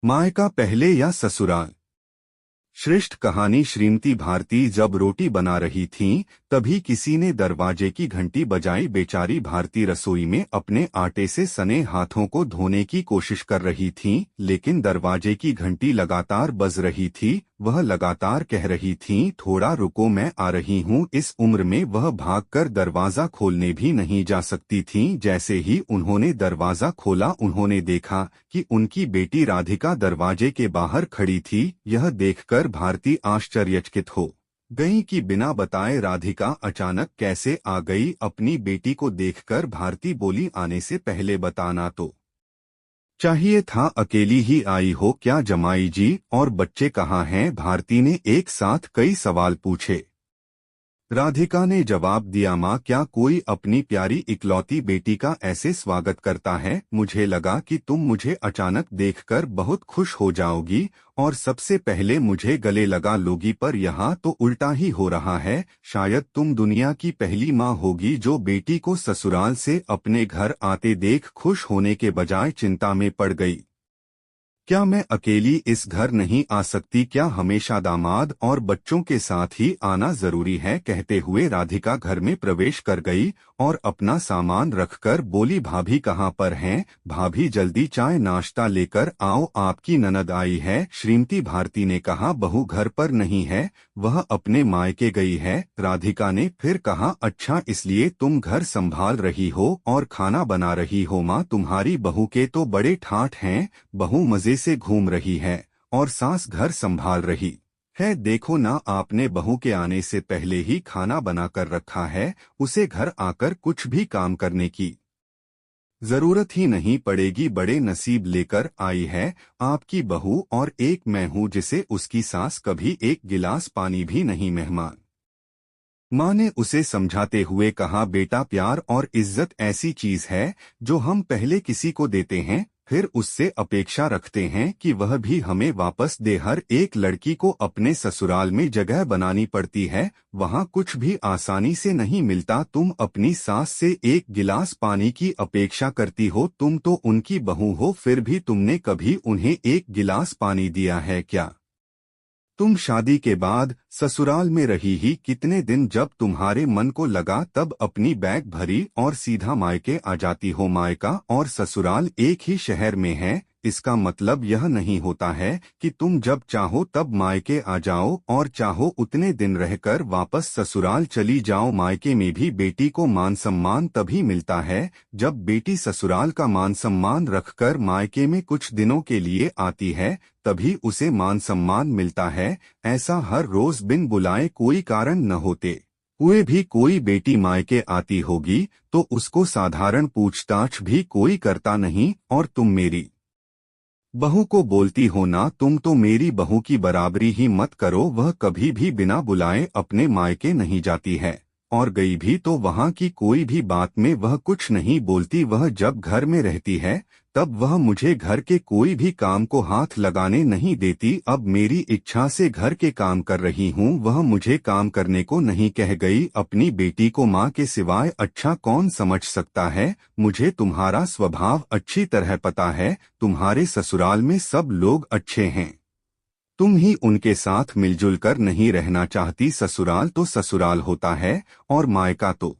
मायका पहले या ससुराल। श्रेष्ठ कहानी। श्रीमती भारती जब रोटी बना रही थीं, तभी किसी ने दरवाजे की घंटी बजाई। बेचारी भारती रसोई में अपने आटे से सने हाथों को धोने की कोशिश कर रही थीं, लेकिन दरवाजे की घंटी लगातार बज रही थी। वह लगातार कह रही थीं, थोड़ा रुको, मैं आ रही हूँ। इस उम्र में वह भागकर दरवाजा खोलने भी नहीं जा सकती थीं। जैसे ही उन्होंने दरवाजा खोला, उन्होंने देखा कि उनकी बेटी राधिका दरवाजे के बाहर खड़ी थी। यह देखकर भारती आश्चर्यचकित हो गई कि बिना बताए राधिका अचानक कैसे आ गई। अपनी बेटी को देखकर भारती बोली, आने से पहले बताना तो चाहिए था, अकेली ही आई हो क्या? जमाई जी और बच्चे कहाँ हैं? भारती ने एक साथ कई सवाल पूछे। राधिका ने जवाब दिया, माँ, क्या कोई अपनी प्यारी इकलौती बेटी का ऐसे स्वागत करता है? मुझे लगा कि तुम मुझे अचानक देखकर बहुत खुश हो जाओगी और सबसे पहले मुझे गले लगा लोगी, पर यहाँ तो उल्टा ही हो रहा है। शायद तुम दुनिया की पहली माँ होगी जो बेटी को ससुराल से अपने घर आते देख खुश होने के बजाय चिंता में पड़ गई। क्या मैं अकेली इस घर नहीं आ सकती? क्या हमेशा दामाद और बच्चों के साथ ही आना जरूरी है? कहते हुए राधिका घर में प्रवेश कर गई और अपना सामान रखकर बोली, भाभी कहाँ पर हैं? भाभी जल्दी चाय नाश्ता लेकर आओ, आपकी ननद आई है। श्रीमती भारती ने कहा, बहू घर पर नहीं है, वह अपने मायके गई है। राधिका ने फिर कहा, अच्छा, इसलिए तुम घर संभाल रही हो और खाना बना रही हो? माँ, तुम्हारी बहू के तो बड़े ठाठ हैं। बहू मजे से घूम रही है और सास घर संभाल रही है। देखो ना, आपने बहू के आने से पहले ही खाना बनाकर रखा है। उसे घर आकर कुछ भी काम करने की जरूरत ही नहीं पड़ेगी। बड़े नसीब लेकर आई है आपकी बहू, और एक मैं हूँ जिसे उसकी सास कभी एक गिलास पानी भी नहीं। मेहमान माँ ने उसे समझाते हुए कहा, बेटा, प्यार और इज्जत ऐसी चीज है जो हम पहले किसी को देते हैं, फिर उससे अपेक्षा रखते हैं कि वह भी हमें वापस दे। हर एक लड़की को अपने ससुराल में जगह बनानी पड़ती है, वहाँ कुछ भी आसानी से नहीं मिलता। तुम अपनी सास से एक गिलास पानी की अपेक्षा करती हो? तुम तो उनकी बहू हो, फिर भी तुमने कभी उन्हें एक गिलास पानी दिया है क्या? तुम शादी के बाद ससुराल में रही ही कितने दिन? जब तुम्हारे मन को लगा तब अपनी बैग भरी और सीधा मायके आ जाती हो। मायका और ससुराल एक ही शहर में है, इसका मतलब यह नहीं होता है कि तुम जब चाहो तब मायके आ जाओ और चाहो उतने दिन रहकर वापस ससुराल चली जाओ। मायके में भी बेटी को मान सम्मान तभी मिलता है जब बेटी ससुराल का मान सम्मान रखकर मायके में कुछ दिनों के लिए आती है, तभी उसे मान सम्मान मिलता है। ऐसा हर रोज बिन बुलाए कोई कारण न होते हुए भी कोई बेटी मायके आती होगी तो उसको साधारण पूछताछ भी कोई करता नहीं। और तुम मेरी बहू को बोलती हो ना, तुम तो मेरी बहू की बराबरी ही मत करो। वह कभी भी बिना बुलाए अपने मायके नहीं जाती है, और गई भी तो वहाँ की कोई भी बात में वह कुछ नहीं बोलती। वह जब घर में रहती है तब वह मुझे घर के कोई भी काम को हाथ लगाने नहीं देती। अब मेरी इच्छा से घर के काम कर रही हूँ, वह मुझे काम करने को नहीं कह गई। अपनी बेटी को माँ के सिवाय अच्छा कौन समझ सकता है? मुझे तुम्हारा स्वभाव अच्छी तरह पता है। तुम्हारे ससुराल में सब लोग अच्छे हैं, तुम ही उनके साथ मिलजुल कर नहीं रहना चाहती। ससुराल तो ससुराल होता है और मायका तो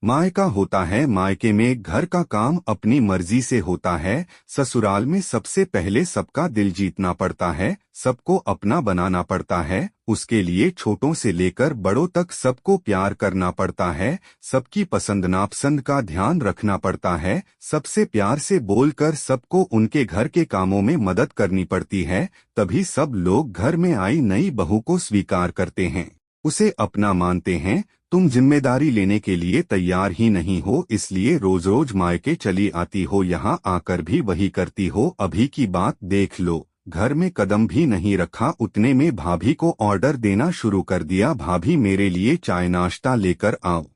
मायका होता है। मायके में घर का काम अपनी मर्जी से होता है। ससुराल में सबसे पहले सबका दिल जीतना पड़ता है, सबको अपना बनाना पड़ता है। उसके लिए छोटों से लेकर बड़ों तक सबको प्यार करना पड़ता है, सबकी पसंद नापसंद का ध्यान रखना पड़ता है, सबसे प्यार से बोलकर सबको उनके घर के कामों में मदद करनी पड़ती है। तभी सब लोग घर में आई नई बहू को स्वीकार करते हैं, उसे अपना मानते हैं। तुम जिम्मेदारी लेने के लिए तैयार ही नहीं हो, इसलिए रोज रोज मायके चली आती हो, यहाँ आकर भी वही करती हो। अभी की बात देख लो, घर में कदम भी नहीं रखा, उतने में भाभी को ऑर्डर देना शुरू कर दिया, भाभी मेरे लिए चाय नाश्ता लेकर आओ।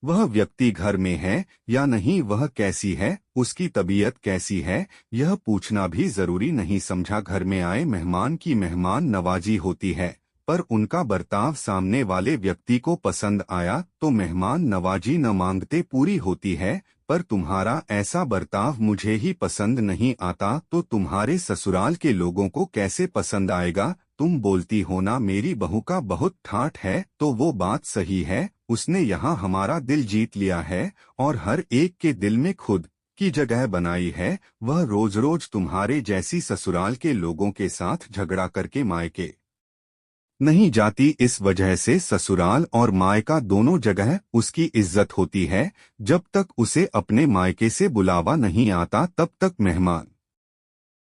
वह व्यक्ति घर में है या नहीं, वह कैसी है, उसकी तबीयत कैसी है, यह पूछना भी जरूरी नहीं समझा। घर में आए मेहमान की मेहमान नवाजी होती है, पर उनका बर्ताव सामने वाले व्यक्ति को पसंद आया तो मेहमान नवाजी न मांगते पूरी होती है। पर तुम्हारा ऐसा बर्ताव मुझे ही पसंद नहीं आता तो तुम्हारे ससुराल के लोगों को कैसे पसंद आएगा। तुम बोलती हो ना मेरी बहू का बहुत ठाठ है, तो वो बात सही है। उसने यहाँ हमारा दिल जीत लिया है और हर एक के दिल में खुद की जगह बनाई है। वह रोज रोज तुम्हारे जैसी ससुराल के लोगों के साथ झगड़ा करके मायके नहीं जाती। इस वजह से ससुराल और मायका दोनों जगह उसकी इज्जत होती है। जब तक उसे अपने मायके से बुलावा नहीं आता तब तक मेहमान।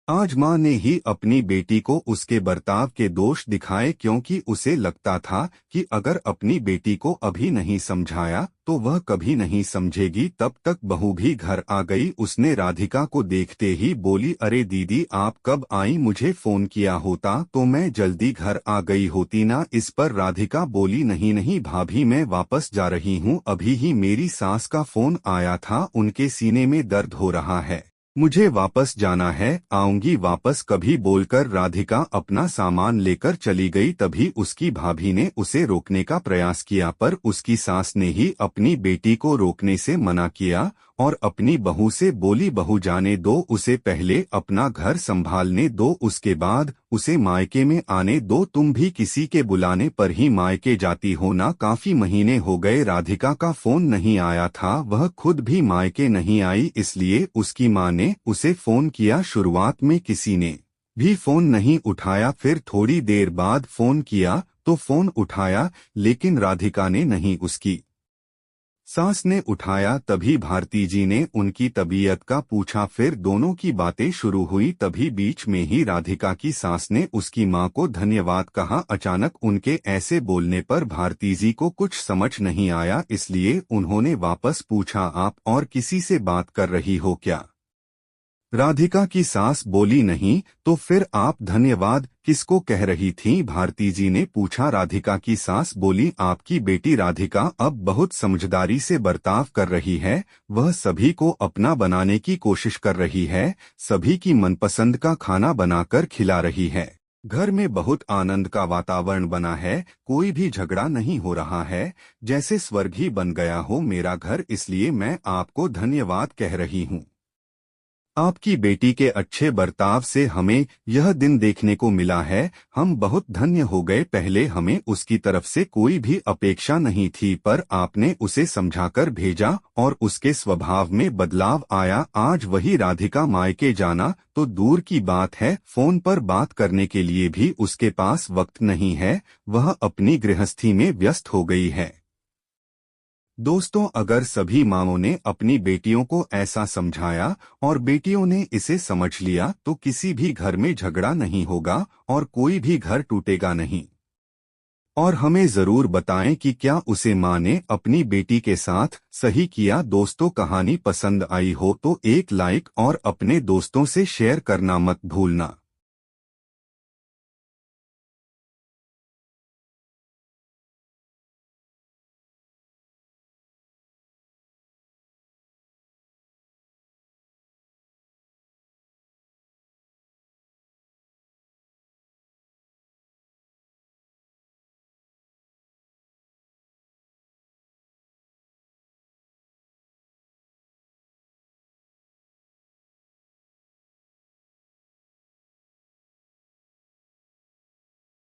आज माँ ने ही अपनी बेटी को उसके बर्ताव के दोष दिखाए, क्योंकि उसे लगता था कि अगर अपनी बेटी को अभी नहीं समझाया तो वह कभी नहीं समझेगी। तब तक बहू भी घर आ गई। उसने राधिका को देखते ही बोली, अरे दीदी आप कब आई, मुझे फोन किया होता तो मैं जल्दी घर आ गई होती ना। इस पर राधिका बोली, नहीं नहीं भाभी मैं वापस जा रही हूँ, अभी ही मेरी सास का फोन आया था, उनके सीने में दर्द हो रहा है, मुझे वापस जाना है, आऊंगी वापस कभी बोलकर राधिका अपना सामान लेकर चली गई। तभी उसकी भाभी ने उसे रोकने का प्रयास किया, पर उसकी सास ने ही अपनी बेटी को रोकने से मना किया और अपनी बहू से बोली, बहू जाने दो उसे, पहले अपना घर संभालने दो, उसके बाद उसे मायके में आने दो। तुम भी किसी के बुलाने पर ही मायके जाती हो ना। काफी महीने हो गए राधिका का फोन नहीं आया था, वह खुद भी मायके नहीं आई, इसलिए उसकी माँ ने उसे फोन किया। शुरुआत में किसी ने भी फोन नहीं उठाया, फिर थोड़ी देर बाद फोन किया तो फोन उठाया, लेकिन राधिका ने नहीं, उसकी सास ने उठाया। तभी भारती जी ने उनकी तबीयत का पूछा, फिर दोनों की बातें शुरू हुई। तभी बीच में ही राधिका की सास ने उसकी मां को धन्यवाद कहा। अचानक उनके ऐसे बोलने पर भारती जी को कुछ समझ नहीं आया, इसलिए उन्होंने वापस पूछा, आप और किसी से बात कर रही हो क्या? राधिका की सास बोली, नहीं, तो फिर आप धन्यवाद किसको कह रही थीं? भारती जी ने पूछा। राधिका की सास बोली, आपकी बेटी राधिका अब बहुत समझदारी से बर्ताव कर रही है, वह सभी को अपना बनाने की कोशिश कर रही है, सभी की मनपसंद का खाना बनाकर खिला रही है, घर में बहुत आनंद का वातावरण बना है, कोई भी झगड़ा नहीं हो रहा है, जैसे स्वर्ग ही बन गया हो मेरा घर, इसलिए मैं आपको धन्यवाद कह रही हूँ। आपकी बेटी के अच्छे बर्ताव से हमें यह दिन देखने को मिला है, हम बहुत धन्य हो गए। पहले हमें उसकी तरफ से कोई भी अपेक्षा नहीं थी, पर आपने उसे समझाकर भेजा और उसके स्वभाव में बदलाव आया। आज वही राधिका मायके जाना तो दूर की बात है, फोन पर बात करने के लिए भी उसके पास वक्त नहीं है, वह अपनी गृहस्थी में व्यस्त हो गई है। दोस्तों, अगर सभी माँओं ने अपनी बेटियों को ऐसा समझाया और बेटियों ने इसे समझ लिया तो किसी भी घर में झगड़ा नहीं होगा और कोई भी घर टूटेगा नहीं। और हमें जरूर बताएं कि क्या उसे माँ ने अपनी बेटी के साथ सही किया। दोस्तों, कहानी पसंद आई हो तो एक लाइक और अपने दोस्तों से शेयर करना मत भूलना।